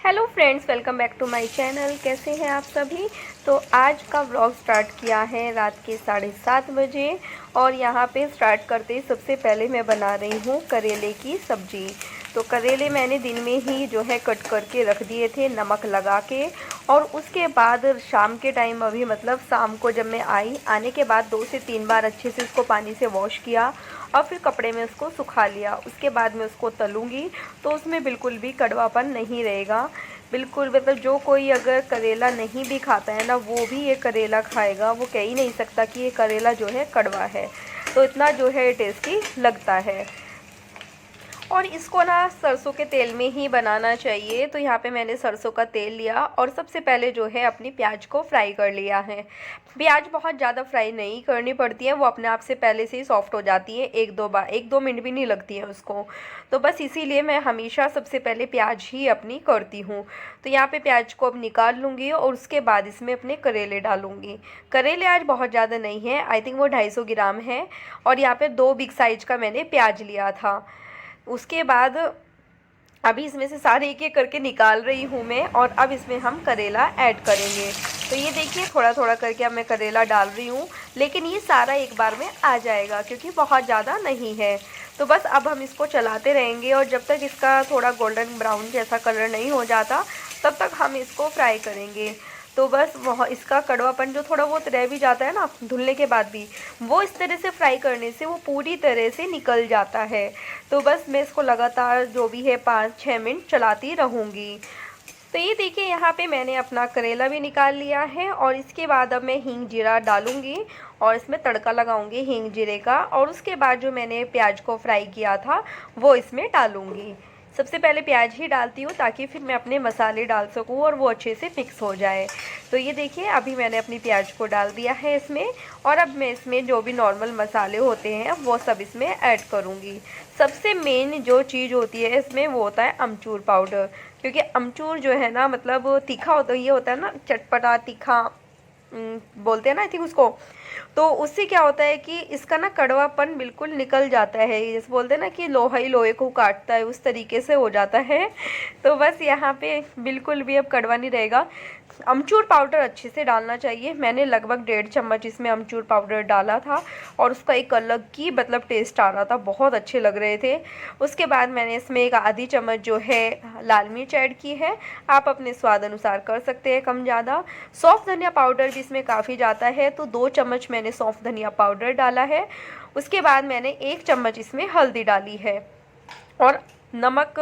Hello friends, welcome back to my channel. कैसे हैं आप सभी। तो आज का व्लॉग स्टार्ट किया है रात के 7:30 बजे और यहाँ पे स्टार्ट करते ही सबसे पहले मैं बना रही हूँ करेले की सब्ज़ी। तो करेले मैंने दिन में ही जो है कट करके रख दिए थे नमक लगा के, और उसके बाद शाम के टाइम अभी मतलब शाम को जब मैं आने के बाद 2 से 3 बार अच्छे से उसको पानी से वॉश किया और फिर कपड़े में उसको सुखा लिया। उसके बाद मैं उसको तलूँगी तो उसमें बिल्कुल भी कड़वापन नहीं रहेगा। बिल्कुल मतलब जो कोई अगर करेला नहीं भी खाता है ना, वो भी ये करेला खाएगा, वो कह ही नहीं सकता कि ये करेला जो है कड़वा है। तो इतना जो है टेस्टी लगता है। और इसको ना सरसों के तेल में ही बनाना चाहिए। तो यहाँ पे मैंने सरसों का तेल लिया और सबसे पहले जो है अपनी प्याज को फ्राई कर लिया है। प्याज बहुत ज़्यादा फ्राई नहीं करनी पड़ती है, वो अपने आप से पहले से ही सॉफ्ट हो जाती है। एक दो मिनट भी नहीं लगती है उसको। तो बस इसीलिए मैं हमेशा सबसे पहले प्याज ही अपनी करती हूँ। तो यहाँ पे प्याज को अब निकाल लूँगी और उसके बाद इसमें अपने करेले डालूँगी। करेले आज बहुत ज़्यादा नहीं है, आई थिंक वो 250 ग्राम है। और यहाँ पे 2 बिग साइज का मैंने प्याज लिया था। उसके बाद अभी इसमें से सारे एक एक करके निकाल रही हूँ मैं, और अब इसमें हम करेला ऐड करेंगे। तो ये देखिए थोड़ा थोड़ा करके अब मैं करेला डाल रही हूँ, लेकिन ये सारा एक बार में आ जाएगा क्योंकि बहुत ज़्यादा नहीं है। तो बस अब हम इसको चलाते रहेंगे और जब तक इसका थोड़ा गोल्डन ब्राउन जैसा कलर नहीं हो जाता तब तक हम इसको फ्राई करेंगे। तो बस वह इसका कड़वापन जो थोड़ा बहुत रह भी जाता है ना धुलने के बाद भी, वो इस तरह से फ्राई करने से वो पूरी तरह से निकल जाता है। तो बस मैं इसको लगातार जो भी है 5-6 मिनट चलाती रहूँगी। तो ये देखिए यहाँ पे मैंने अपना करेला भी निकाल लिया है और इसके बाद अब मैं हींग जीरा डालूँगी और इसमें तड़का लगाऊंगी हींग जीरे का, और उसके बाद जो मैंने प्याज को फ्राई किया था वो इसमें डालूँगी। सबसे पहले प्याज ही डालती हूँ ताकि फिर मैं अपने मसाले डाल सकूँ और वो अच्छे से मिक्स हो जाए। तो ये देखिए अभी मैंने अपनी प्याज को डाल दिया है इसमें, और अब मैं इसमें जो भी नॉर्मल मसाले होते हैं वो सब इसमें ऐड करूँगी। सबसे मेन जो चीज़ होती है इसमें वो होता है अमचूर पाउडर, क्योंकि अमचूर जो है ना मतलब तीखा होता है, ये होता है ना चटपटा तीखा बोलते हैं ना आई थिंक उसको। तो उससे क्या होता है कि इसका ना कड़वापन बिल्कुल निकल जाता है, जैसे बोलते हैं ना कि लोहा ही लोहे को काटता है, उस तरीके से हो जाता है। तो बस यहाँ पे बिल्कुल भी अब कड़वा नहीं रहेगा। अमचूर पाउडर अच्छे से डालना चाहिए। मैंने लगभग 1.5 चम्मच इसमें अमचूर पाउडर डाला था और उसका एक अलग ही मतलब टेस्ट आ रहा था, बहुत अच्छे लग रहे थे। उसके बाद मैंने इसमें एक आधी चम्मच जो है लाल मिर्च ऐड की है। आप अपने स्वाद अनुसार कर सकते हैं कम ज़्यादा। सौंफ धनिया पाउडर भी इसमें काफ़ी जाता है, तो 2 चम्मच मैंने सौंफ धनिया पाउडर डाला है। उसके बाद मैंने 1 चम्मच इसमें हल्दी डाली है, और नमक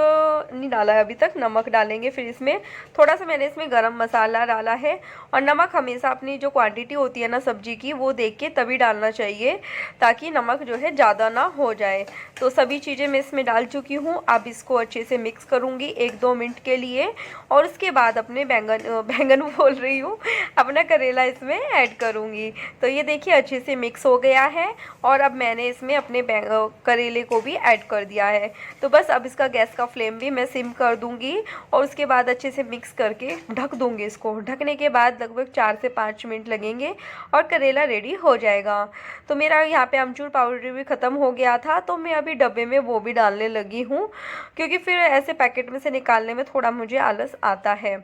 नहीं डाला है अभी तक, नमक डालेंगे फिर इसमें। थोड़ा सा मैंने इसमें गरम मसाला डाला है। और नमक हमेशा अपनी जो क्वांटिटी होती है ना सब्जी की वो देख के तभी डालना चाहिए, ताकि नमक जो है ज़्यादा ना हो जाए। तो सभी चीज़ें मैं इसमें डाल चुकी हूँ। अब इसको अच्छे से मिक्स करूँगी 1-2 मिनट के लिए, और उसके बाद अपने बैंगन बोल रही हूँ, अपना करेला इसमें ऐड करूँगी। तो ये देखिए अच्छे से मिक्स हो गया है, और अब मैंने इसमें अपने करेले को भी ऐड कर दिया है। तो बस अब इसका गैस का फ्लेम भी मैं सिम कर दूंगी, और उसके बाद अच्छे से मिक्स करके ढक दूंगी। इसको ढकने के बाद लगभग 4 से 5 मिनट लगेंगे और करेला रेडी हो जाएगा। तो मेरा यहाँ पे अमचूर पाउडर भी ख़त्म हो गया था, तो मैं अभी डब्बे में वो भी डालने लगी हूँ, क्योंकि फिर ऐसे पैकेट में से निकालने में थोड़ा मुझे आलस आता है,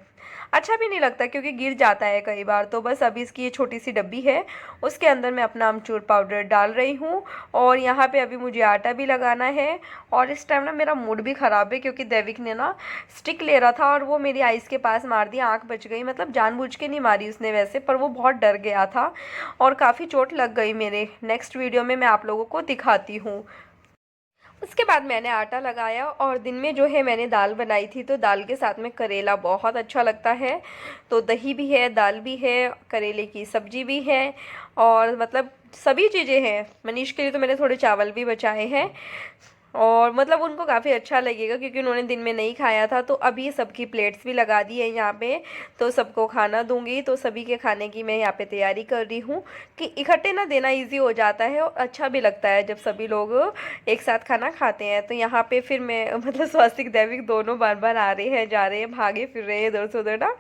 अच्छा भी नहीं लगता क्योंकि गिर जाता है कई बार। तो बस अभी इसकी ये छोटी सी डब्बी है, उसके अंदर मैं अपना अमचूर पाउडर डाल रही हूँ, और यहाँ पे अभी मुझे आटा भी लगाना है। और इस टाइम ना मेरा मूड भी ख़राब है क्योंकि देविक ने ना स्टिक ले रहा था और वो मेरी आइज़ के पास मार दिया, आँख बच गई। मतलब जानबूझ के नहीं मारी उसने वैसे, पर वो बहुत डर गया था और काफ़ी चोट लग गई मेरे। नेक्स्ट वीडियो में मैं आप लोगों को दिखाती हूँ। उसके बाद मैंने आटा लगाया, और दिन में जो है मैंने दाल बनाई थी, तो दाल के साथ में करेला बहुत अच्छा लगता है। तो दही भी है, दाल भी है, करेले की सब्जी भी है, और मतलब सभी चीज़ें हैं। मनीष के लिए तो मैंने थोड़े चावल भी बचाए हैं, और मतलब उनको काफ़ी अच्छा लगेगा क्योंकि उन्होंने दिन में नहीं खाया था। तो अभी सबकी प्लेट्स भी लगा दी है यहाँ पे, तो सबको खाना दूंगी। तो सभी के खाने की मैं यहाँ पे तैयारी कर रही हूँ कि इकट्ठे ना देना इजी हो जाता है और अच्छा भी लगता है जब सभी लोग एक साथ खाना खाते हैं। तो यहाँ पे फिर मैं मतलब स्वस्तिक दैविक दोनों बार बार आ रहे हैं जा रहे हैं, भागे फिर रहे हैं इधर से उधर ना।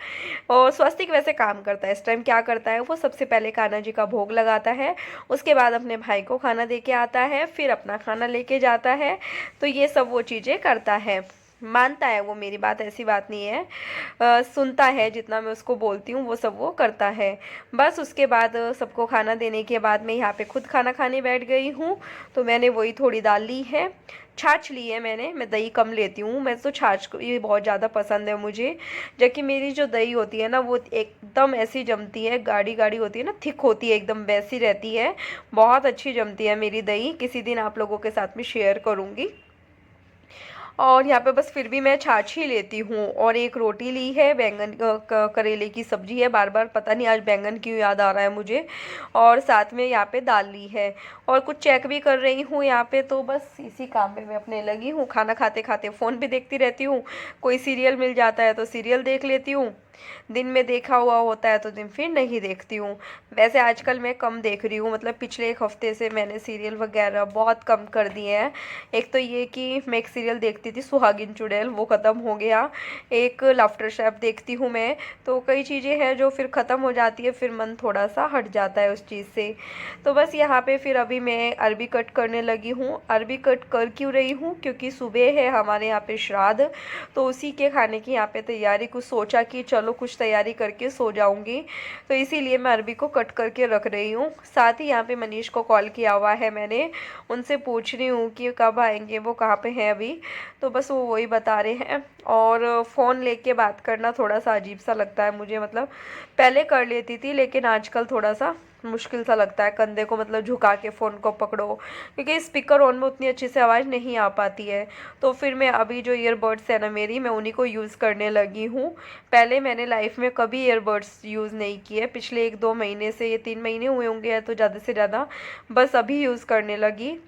और स्वस्तिक वैसे काम करता है, इस टाइम क्या करता है वो सबसे पहले कान्हा जी का भोग लगाता है, उसके बाद अपने भाई को खाना दे के आता है, फिर अपना खाना लेके जाता है। तो ये सब वो चीज़ें करता है। मानता है वो मेरी बात, ऐसी बात नहीं है। सुनता है, जितना मैं उसको बोलती हूँ वो सब वो करता है। बस उसके बाद सबको खाना देने के बाद मैं यहाँ पे खुद खाना खाने बैठ गई हूँ। तो मैंने वही थोड़ी दाल ली है, छाछ ली है मैंने। मैं दही कम लेती हूँ, मैं तो छाछ को ये बहुत ज़्यादा पसंद है मुझे। जबकि मेरी जो दही होती है ना वो एकदम ऐसी जमती है, गाढ़ी गाढ़ी होती है ना, थिक होती है, एकदम वैसी रहती है। बहुत अच्छी जमती है मेरी दही, किसी दिन आप लोगों के साथ में शेयर करूँगी। और यहाँ पे बस फिर भी मैं छाछ ही लेती हूँ। और एक रोटी ली है, बैंगन करेले की सब्जी है, बार बार पता नहीं आज बैंगन क्यों याद आ रहा है मुझे। और साथ में यहाँ पे दाल ली है। और कुछ चेक भी कर रही हूँ यहाँ पे। तो बस इसी काम में मैं अपने लगी हूँ। खाना खाते खाते फ़ोन भी देखती रहती हूँ, कोई सीरियल मिल जाता है तो सीरियल देख लेती हूँ। दिन में देखा हुआ होता है तो दिन फिर नहीं देखती हूँ। वैसे आजकल मैं कम देख रही हूँ, मतलब पिछले एक हफ्ते से मैंने सीरियल वगैरह बहुत कम कर दिए हैं। एक तो ये कि मैं एक सीरियल देखती थी सुहागिन चुड़ैल, वो ख़त्म हो गया। एक लाफ्टर शेफ देखती हूँ मैं। तो कई चीज़ें हैं जो फिर ख़त्म हो जाती है, फिर मन थोड़ा सा हट जाता है उस चीज़ से। तो बस यहाँ पे फिर अभी मैं अरबी कट करने लगी हूँ। अरबी कट कर क्यों रही हूँ, क्योंकि सुबह है हमारे यहाँ पे श्राद्ध, तो उसी के खाने की यहाँ पे तैयारी, कुछ सोचा कि चलो कुछ तैयारी करके सो जाऊंगी, तो इसीलिए मैं अरबी को कट करके रख रही हूँ। साथ ही यहाँ पे मनीष को कॉल किया हुआ है मैंने, उनसे पूछ रही हूँ कि कब आएंगे, वो कहाँ पे हैं अभी। तो बस वो वही बता रहे हैं। और फ़ोन लेके बात करना थोड़ा सा अजीब सा लगता है मुझे, मतलब पहले कर लेती थी लेकिन आजकल थोड़ा सा मुश्किल सा लगता है, कंधे को मतलब झुका के फ़ोन को पकड़ो, क्योंकि स्पीकर ऑन में उतनी अच्छी से आवाज़ नहीं आ पाती है। तो फिर मैं अभी जो ईयरबड्स है ना मेरी, मैं उन्हीं को यूज़ करने लगी हूँ। पहले मैंने लाइफ में कभी ईयरबड्स यूज़ नहीं किए, पिछले 1-2 महीने से, ये 3 महीने हुए होंगे या तो ज़्यादा से ज़्यादा, बस अभी यूज़ करने लगी।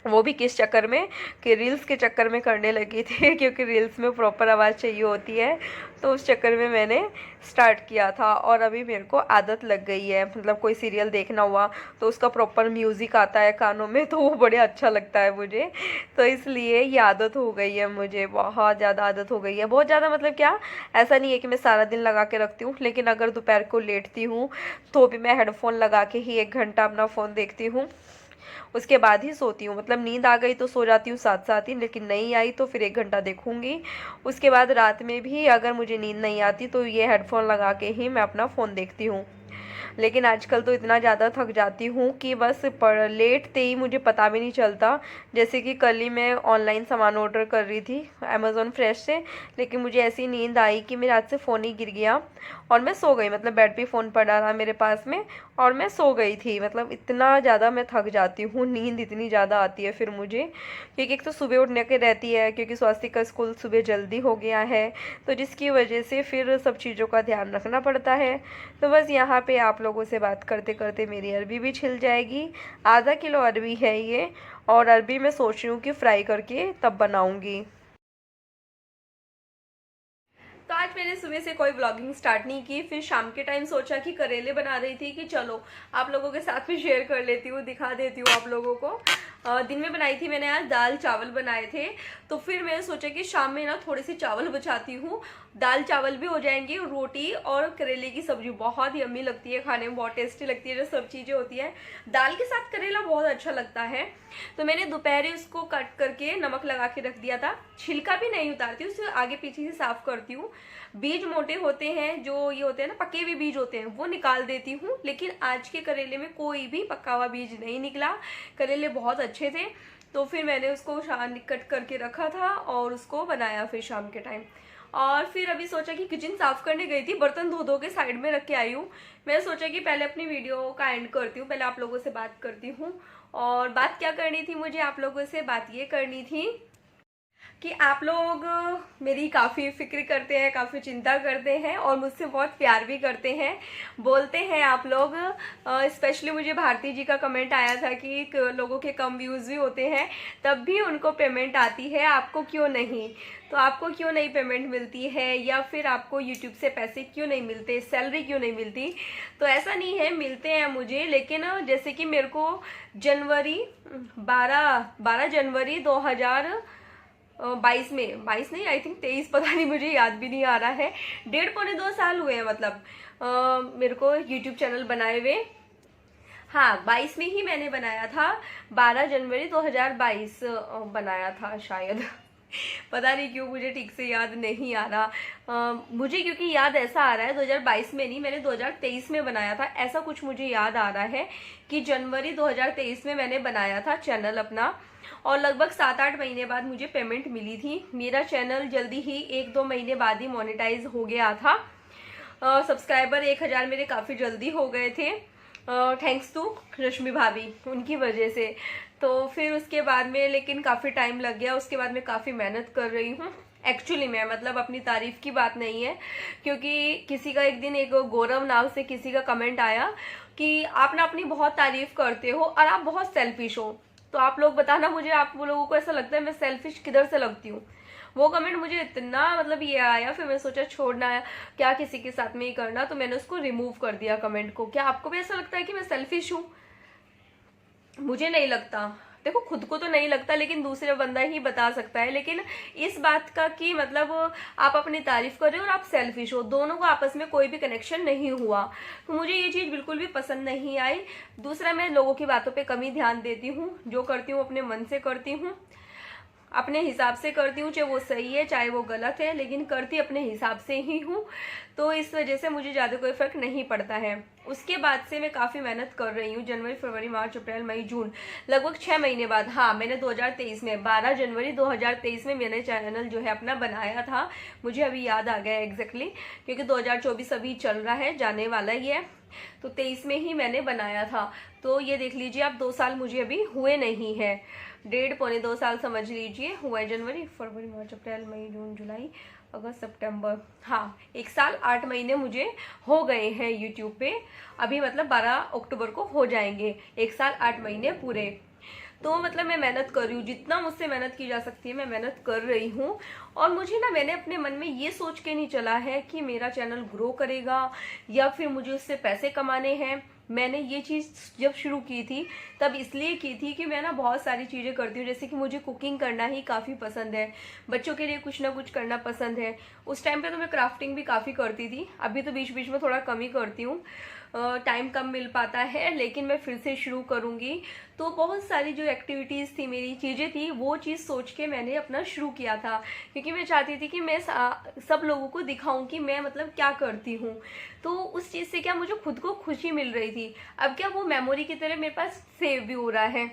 वो भी किस चक्कर में, कि रील्स के चक्कर में करने लगी थी क्योंकि रील्स में प्रॉपर आवाज़ चाहिए होती है, तो उस चक्कर में मैंने स्टार्ट किया था। और अभी मेरे को आदत लग गई है, मतलब कोई सीरियल देखना हुआ तो उसका प्रॉपर म्यूज़िक आता है कानों में, तो वो बड़े अच्छा लगता है मुझे। तो इसलिए ये आदत हो गई है मुझे, बहुत ज़्यादा आदत हो गई है, बहुत ज़्यादा। मतलब क्या, ऐसा नहीं है कि मैं सारा दिन लगा के रखती हूँ, लेकिन अगर दोपहर को लेटती हूँ तो भी मैं हेडफोन लगा के ही 1 घंटा अपना फ़ोन देखती हूँ, उसके बाद ही सोती हूँ। मतलब नींद आ गई तो सो जाती हूँ साथ साथ ही, लेकिन नहीं आई तो फिर 1 घंटा देखूँगी। उसके बाद रात में भी अगर मुझे नींद नहीं आती तो ये हेडफोन लगा के ही मैं अपना फ़ोन देखती हूँ। लेकिन आजकल तो इतना ज़्यादा थक जाती हूँ कि बस पढ़ लेटते ही मुझे पता भी नहीं चलता। जैसे कि कल ही मैं ऑनलाइन सामान ऑर्डर कर रही थी अमेज़ॉन फ्रेश से, लेकिन मुझे ऐसी नींद आई कि मेरे हाथ से फ़ोन ही गिर गया और मैं सो गई। मतलब बेड पे फ़ोन पड़ा रहा मेरे पास में और मैं सो गई थी। मतलब इतना ज़्यादा मैं थक जाती हूँ, नींद इतनी ज़्यादा आती है फिर मुझे, क्योंकि एक तो सुबह उठने की रहती है, क्योंकि स्वास्थ्य का स्कूल सुबह जल्दी हो गया है, तो जिसकी वजह से फिर सब चीज़ों का ध्यान रखना पड़ता है। तो बस यहाँ पे आप लोगों से बात करते करते मेरी अरबी भी छिल जाएगी। आधा किलो अरबी है ये, और अरबी मैं सोच रही हूँ कि फ्राई करके तब बनाऊँगी। तो आज मैंने सुबह से कोई व्लॉगिंग स्टार्ट नहीं की, फिर शाम के टाइम सोचा कि करेले बना रही थी, कि चलो आप लोगों के साथ में शेयर कर लेती हूँ, दिखा देती हूँ आप लोगों को। दिन में बनाई थी मैंने, आज दाल चावल बनाए थे। तो फिर मैंने सोचा कि शाम में ना थोड़े से चावल बचाती हूँ, दाल चावल भी हो जाएंगे, रोटी और करेले की सब्जी बहुत यम्मी लगती है खाने में, बहुत टेस्टी लगती है। जो सब चीज़ें होती है दाल के साथ करेला बहुत अच्छा लगता है। तो मैंने दोपहर उसको कट करके नमक लगा के रख दिया था, छिलका भी नहीं उतारती, उसे आगे पीछे से साफ करती हूँ। बीज मोटे होते हैं, जो ये होते हैं ना पके हुए बीज होते हैं, वो निकाल देती हूँ। लेकिन आज के करेले में कोई भी पका हुआ बीज नहीं निकला, करेले बहुत अच्छे थे। तो फिर मैंने उसको कट करके रखा था और उसको बनाया फिर शाम के टाइम। और फिर अभी सोचा कि किचन साफ करने गई थी, बर्तन धो धो के साइड में रख के आई हूँ। मैं सोचा कि पहले अपनी वीडियो का एंड करती हूँ, पहले आप लोगों से बात करती हूँ। और बात क्या करनी थी मुझे आप लोगों से, बात ये करनी थी कि आप लोग मेरी काफ़ी फिक्र करते हैं, काफ़ी चिंता करते हैं और मुझसे बहुत प्यार भी करते हैं, बोलते हैं आप लोग। स्पेशली मुझे भारती जी का कमेंट आया था कि लोगों के कम व्यूज़ भी होते हैं तब भी उनको पेमेंट आती है, आपको क्यों नहीं। तो आपको क्यों नहीं पेमेंट मिलती है, या फिर आपको यूट्यूब से पैसे क्यों नहीं मिलते, सैलरी क्यों नहीं मिलती। तो ऐसा नहीं है, मिलते हैं मुझे, लेकिन जैसे कि मेरे को जनवरी 12 जनवरी 2022 में, 22 नहीं, आई थिंक 23, पता नहीं, मुझे याद भी नहीं आ रहा है, 1.5-2 साल हुए हैं मतलब मेरे को यूट्यूब चैनल बनाए हुए। हाँ, 22 में ही मैंने बनाया था, 12 जनवरी 2022 बनाया था शायद पता नहीं क्यों मुझे ठीक से याद नहीं आ रहा। मुझे क्योंकि याद ऐसा आ रहा है 2022 में नहीं, मैंने 2023 में बनाया था, ऐसा कुछ मुझे याद आ रहा है कि जनवरी 2023 में मैंने बनाया था चैनल अपना, और लगभग 7-8 महीने बाद मुझे पेमेंट मिली थी। मेरा चैनल जल्दी ही 1-2 महीने बाद ही मोनेटाइज हो गया था। सब्सक्राइबर 1000 मेरे काफ़ी जल्दी हो गए थे, थैंक्स टू रश्मि भाभी, उनकी वजह से। तो फिर उसके बाद में लेकिन काफ़ी टाइम लग गया, उसके बाद मैं काफ़ी मेहनत कर रही हूँ एक्चुअली में, मतलब अपनी तारीफ की बात नहीं है, क्योंकि किसी का एक दिन एक गौरव नाव से किसी का कमेंट आया कि आप ना अपनी बहुत तारीफ करते हो और आप बहुत सेल्फिश हो। तो आप लोग बताना मुझे, आप लोगों को ऐसा लगता है मैं सेल्फिश किधर से लगती हूँ? वो कमेंट मुझे इतना मतलब ये आया, फिर मैं सोचा छोड़ना है क्या किसी के साथ में ही करना, तो मैंने उसको रिमूव कर दिया कमेंट को। क्या आपको भी ऐसा लगता है कि मैं सेल्फिश हूँ? मुझे नहीं लगता, देखो खुद को तो नहीं लगता, लेकिन दूसरे बंदा ही बता सकता है। लेकिन इस बात का कि मतलब आप अपनी तारीफ कर रहे हो और आप सेल्फिश हो, दोनों का आपस में कोई भी कनेक्शन नहीं हुआ, तो मुझे ये चीज बिल्कुल भी पसंद नहीं आई। दूसरा, मैं लोगों की बातों पे कम ही ध्यान देती हूँ, जो करती हूँ अपने मन से करती हूँ, अपने हिसाब से करती हूँ, चाहे वो सही है चाहे वो गलत है, लेकिन करती अपने हिसाब से ही हूँ। तो इस वजह से मुझे ज़्यादा कोई फर्क नहीं पड़ता है। उसके बाद से मैं काफ़ी मेहनत कर रही हूँ, जनवरी फरवरी मार्च अप्रैल मई जून, लगभग 6 महीने बाद। हाँ, मैंने 2023 में 12 जनवरी 2023 में मैंने चैनल जो है अपना बनाया था, मुझे अभी याद आ गया एग्जैक्टली, क्योंकि 2024 अभी चल रहा है, जाने वाला ही है, तो 23 में ही मैंने बनाया था। तो ये देख लीजिए आप, 2 साल मुझे अभी हुए नहीं है, 1.5-2 साल समझ लीजिए हुआ है। जनवरी फरवरी मार्च अप्रैल मई जून जुलाई अगस्त सितंबर, हाँ 1 साल 8 महीने मुझे हो गए हैं यूट्यूब पे। अभी मतलब 12 अक्टूबर को हो जाएंगे 1 साल 8 महीने पूरे। तो मतलब मैं मेहनत कर रही हूँ, जितना मुझसे मेहनत की जा सकती है मैं मेहनत कर रही हूँ। और मुझे ना, मैंने अपने मन में ये सोच के नहीं चला है कि मेरा चैनल ग्रो करेगा या फिर मुझे उससे पैसे कमाने हैं। मैंने ये चीज़ जब शुरू की थी तब इसलिए की थी कि मैं ना बहुत सारी चीज़ें करती हूँ, जैसे कि मुझे कुकिंग करना ही काफ़ी पसंद है, बच्चों के लिए कुछ ना कुछ करना पसंद है। उस टाइम पे तो मैं क्राफ्टिंग भी काफ़ी करती थी, अभी तो बीच बीच में थोड़ा कम ही करती हूँ, टाइम कम मिल पाता है, लेकिन मैं फिर से शुरू करूँगी। तो बहुत सारी जो एक्टिविटीज़ थी, मेरी चीज़ें थी, वो चीज़ सोच के मैंने अपना शुरू किया था, क्योंकि मैं चाहती थी कि मैं सब लोगों को दिखाऊं कि मैं मतलब क्या करती हूँ। तो उस चीज़ से क्या मुझे खुद को खुशी मिल रही थी। अब क्या वो मेमोरी की तरह मेरे पास सेव भी हो रहा है,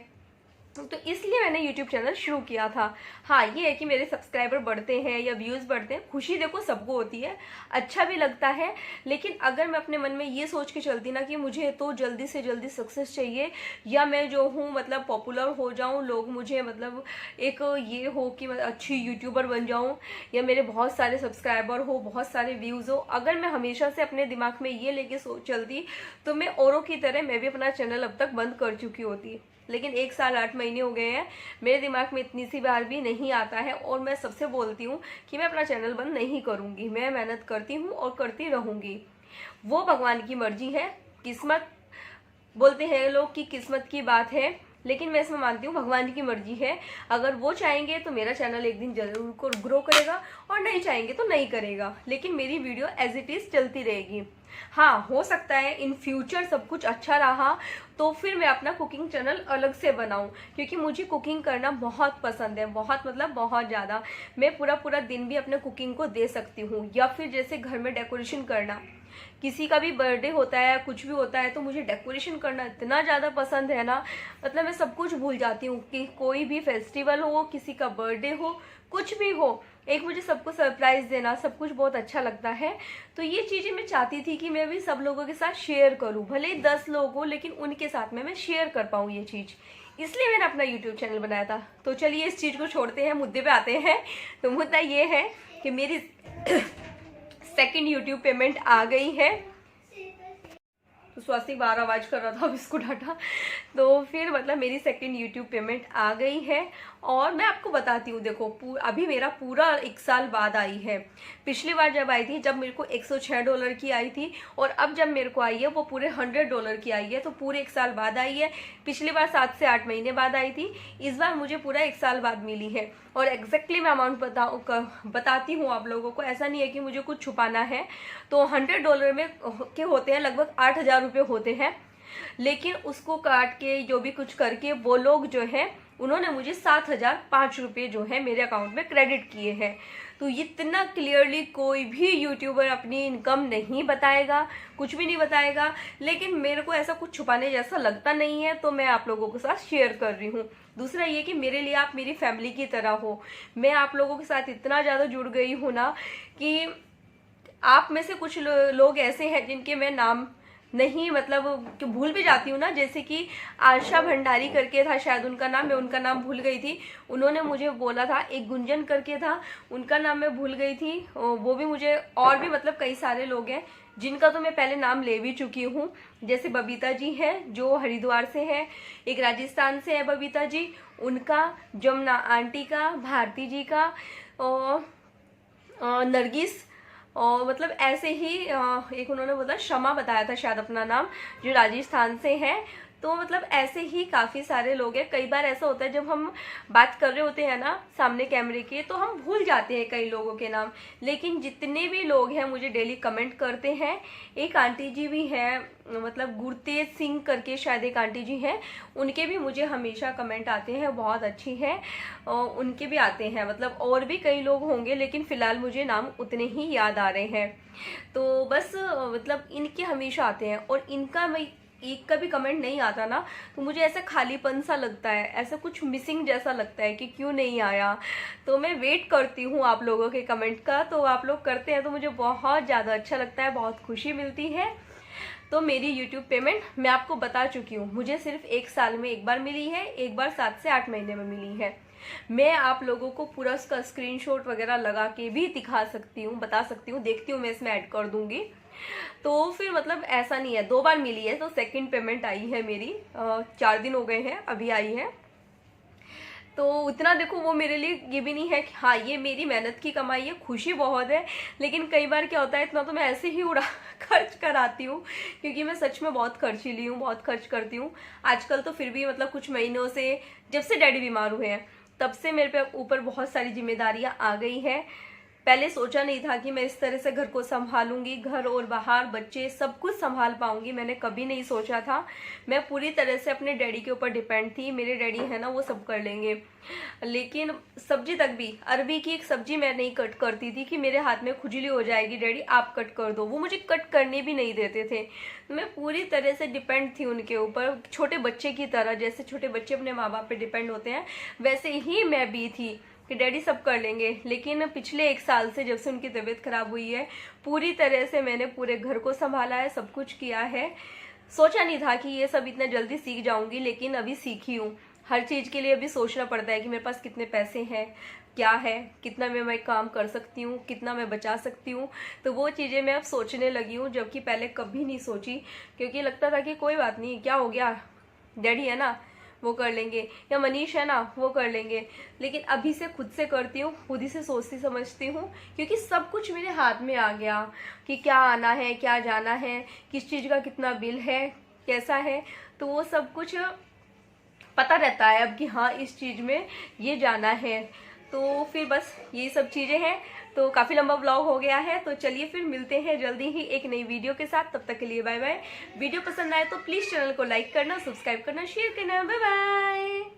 तो इसलिए मैंने YouTube चैनल शुरू किया था। हाँ, ये है कि मेरे सब्सक्राइबर बढ़ते हैं या व्यूज़ बढ़ते हैं, खुशी देखो सबको होती है, अच्छा भी लगता है। लेकिन अगर मैं अपने मन में ये सोच के चलती ना कि मुझे तो जल्दी से जल्दी सक्सेस चाहिए, या मैं जो हूँ मतलब पॉपुलर हो जाऊँ, लोग मुझे मतलब एक ये हो कि मैं अच्छी यूट्यूबर बन जाऊँ, या मेरे बहुत सारे सब्सक्राइबर हो, बहुत सारे व्यूज़ हो, अगर मैं हमेशा से अपने दिमाग में ये लेके चलती, तो मैं औरों की तरह मैं भी अपना चैनल अब तक बंद कर चुकी होती। लेकिन 1 साल 8 महीने हो गए हैं, मेरे दिमाग में इतनी सी बार भी नहीं आता है, और मैं सबसे बोलती हूँ कि मैं अपना चैनल बंद नहीं करूँगी, मैं मेहनत करती हूँ और करती रहूँगी। वो भगवान की मर्जी है, किस्मत बोलते हैं लोग कि किस्मत की बात है, लेकिन मैं इसमें मानती हूँ भगवान की मर्जी है। अगर वो चाहेंगे तो मेरा चैनल एक दिन जरूर ग्रो करेगा, और नहीं चाहेंगे तो नहीं करेगा, लेकिन मेरी वीडियो एज इट इज चलती रहेगी। हाँ, हो सकता है इन फ्यूचर सब कुछ अच्छा रहा तो फिर मैं अपना कुकिंग चैनल अलग से बनाऊं, क्योंकि मुझे कुकिंग करना बहुत पसंद है, बहुत मतलब बहुत ज़्यादा। मैं पूरा पूरा दिन भी अपने कुकिंग को दे सकती हूँ, या फिर जैसे घर में डेकोरेशन करना, किसी का भी बर्थडे होता है, कुछ भी होता है, तो मुझे डेकोरेशन करना इतना ज़्यादा पसंद है ना, मतलब मैं सब कुछ भूल जाती हूँ कि कोई भी फेस्टिवल हो, किसी का बर्थडे हो, कुछ भी हो, एक मुझे सबको सरप्राइज देना, सब कुछ बहुत अच्छा लगता है। तो ये चीज़ें मैं चाहती थी कि मैं भी सब लोगों के साथ शेयर करूँ, भले ही 10 लोग हो, लेकिन उनके साथ में मैं शेयर कर पाऊँ ये चीज़, इसलिए मैंने अपना यूट्यूब चैनल बनाया था। तो चलिए इस चीज़ को छोड़ते हैं, मुद्दे पे आते हैं। तो मुद्दा ये है कि मेरी सेकंड यूट्यूब पेमेंट आ गई है। तो स्वास्थ्य बार आवाज़ कर रहा था, अब इसको डाटा। तो फिर मतलब मेरी सेकंड यूट्यूब पेमेंट आ गई है, और मैं आपको बताती हूँ, देखो अभी मेरा पूरा 1 साल बाद आई है। पिछली बार जब आई थी, जब मेरे को $106 की आई थी, और अब जब मेरे को आई है वो पूरे $100 की आई है, तो पूरे 1 साल बाद आई है। पिछली बार 7 से 8 महीने बाद आई थी, इस बार मुझे पूरा 1 साल बाद मिली है। और एग्जैक्टली मैं अमाउंट बताती हूँ आप लोगों को, ऐसा नहीं है कि मुझे कुछ छुपाना है। तो $100 में के होते हैं लगभग 8,000 रुपये होते हैं, लेकिन उसको काट के जो भी कुछ करके वो लोग जो है उन्होंने मुझे 7,005 रुपये जो है मेरे अकाउंट में क्रेडिट किए हैं। तो इतना क्लियरली कोई भी यूट्यूबर अपनी इनकम नहीं बताएगा, कुछ भी नहीं बताएगा, लेकिन मेरे को ऐसा कुछ छुपाने जैसा लगता नहीं है, तो मैं आप लोगों के साथ शेयर कर रही हूँ। दूसरा ये कि मेरे लिए आप मेरी फैमिली की तरह हो। मैं आप लोगों के साथ इतना ज़्यादा जुड़ गई हूँ ना कि आप में से कुछ लोग ऐसे हैं जिनके मैं नाम नहीं मतलब कि भूल भी जाती हूँ ना, जैसे कि आशा भंडारी करके था शायद उनका नाम, मैं उनका नाम भूल गई थी। उन्होंने मुझे बोला था, एक गुंजन करके था, उनका नाम मैं भूल गई थी, वो भी मुझे, और भी मतलब कई सारे लोग हैं जिनका तो मैं पहले नाम ले भी चुकी हूँ। जैसे बबीता जी हैं जो हरिद्वार से है, एक राजस्थान से है बबीता जी, उनका, जमुना आंटी का, भारती जी का, और नरगिस, और मतलब ऐसे ही एक उन्होंने बोला शमा बताया था शायद अपना नाम, जो राजस्थान से है। तो मतलब ऐसे ही काफ़ी सारे लोग हैं। कई बार ऐसा होता है जब हम बात कर रहे होते हैं ना सामने कैमरे के, तो हम भूल जाते हैं कई लोगों के नाम, लेकिन जितने भी लोग हैं मुझे डेली कमेंट करते हैं। एक आंटी जी भी हैं, मतलब गुरतेज सिंह करके शायद एक आंटी जी हैं, उनके भी मुझे हमेशा कमेंट आते हैं, बहुत अच्छी हैं, उनके भी आते हैं। मतलब और भी कई लोग होंगे, लेकिन फ़िलहाल मुझे नाम उतने ही याद आ रहे हैं। तो बस मतलब इनके हमेशा आते हैं, और इनका मैं एक का भी कमेंट नहीं आता ना, तो मुझे ऐसा खालीपन सा लगता है, ऐसा कुछ मिसिंग जैसा लगता है कि क्यों नहीं आया। तो मैं वेट करती हूँ आप लोगों के कमेंट का, तो आप लोग करते हैं तो मुझे बहुत ज़्यादा अच्छा लगता है, बहुत खुशी मिलती है। तो मेरी यूट्यूब पेमेंट मैं आपको बता चुकी हूँ, मुझे सिर्फ 1 साल में एक बार मिली है, एक बार 7 से 8 महीने में मिली है। मैं आप लोगों को पूरा उसका स्क्रीनशॉट वगैरह लगा के भी दिखा सकती हूँ, बता सकती हूँ, देखती हूँ मैं इसमें ऐड कर दूंगी। तो फिर मतलब ऐसा नहीं है, 2 बार मिली है, तो सेकंड पेमेंट आई है मेरी, 4 दिन हो गए हैं अभी आई है। तो उतना देखो वो मेरे लिए ये भी नहीं है कि हाँ ये मेरी मेहनत की कमाई है, खुशी बहुत है, लेकिन कई बार क्या होता है इतना तो मैं ऐसे ही उड़ा खर्च कराती हूँ, क्योंकि मैं सच में बहुत खर्चीली हूँ, बहुत खर्च करती हूँ। आजकल तो फिर भी मतलब कुछ महीनों से, जब से डैडी बीमार हुए हैं तब से मेरे पे ऊपर बहुत सारी जिम्मेदारियाँ आ गई हैं। पहले सोचा नहीं था कि मैं इस तरह से घर को संभालूंगी, घर और बाहर बच्चे सब कुछ संभाल पाऊंगी, मैंने कभी नहीं सोचा था। मैं पूरी तरह से अपने डैडी के ऊपर डिपेंड थी, मेरे डैडी है ना वो सब कर लेंगे। लेकिन सब्जी तक भी, अरबी की एक सब्जी मैं नहीं कट करती थी कि मेरे हाथ में खुजली हो जाएगी, डैडी आप कट कर दो, वो मुझे कट करने भी नहीं देते थे। मैं पूरी तरह से डिपेंड थी उनके ऊपर, छोटे बच्चे की तरह, जैसे छोटे बच्चे अपने माँ बाप पे डिपेंड होते हैं वैसे ही मैं भी थी कि डैडी सब कर लेंगे। लेकिन पिछले 1 साल से जब से उनकी तबीयत खराब हुई है, पूरी तरह से मैंने पूरे घर को संभाला है, सब कुछ किया है। सोचा नहीं था कि ये सब इतना जल्दी सीख जाऊंगी, लेकिन अभी सीखी हूँ। हर चीज़ के लिए अभी सोचना पड़ता है कि मेरे पास कितने पैसे हैं, क्या है, कितना मैं काम कर सकती हूँ, कितना मैं बचा सकती हूँ। तो वो चीज़ें मैं अब सोचने लगी हूँ, जबकि पहले कभी नहीं सोची, क्योंकि लगता था कि कोई बात नहीं, क्या हो गया, डैडी है ना वो कर लेंगे, या मनीष है ना वो कर लेंगे। लेकिन अभी से खुद से करती हूँ, खुद ही से सोचती समझती हूँ, क्योंकि सब कुछ मेरे हाथ में आ गया कि क्या आना है, क्या जाना है, किस चीज़ का कितना बिल है, कैसा है, तो वो सब कुछ पता रहता है अब कि हाँ इस चीज़ में ये जाना है। तो फिर बस ये सब चीज़ें हैं। तो काफ़ी लंबा व्लॉग हो गया है, तो चलिए फिर मिलते हैं जल्दी ही एक नई वीडियो के साथ। तब तक के लिए बाय बाय। वीडियो पसंद आए तो प्लीज़ चैनल को लाइक करना, सब्सक्राइब करना, शेयर करना। Bye bye.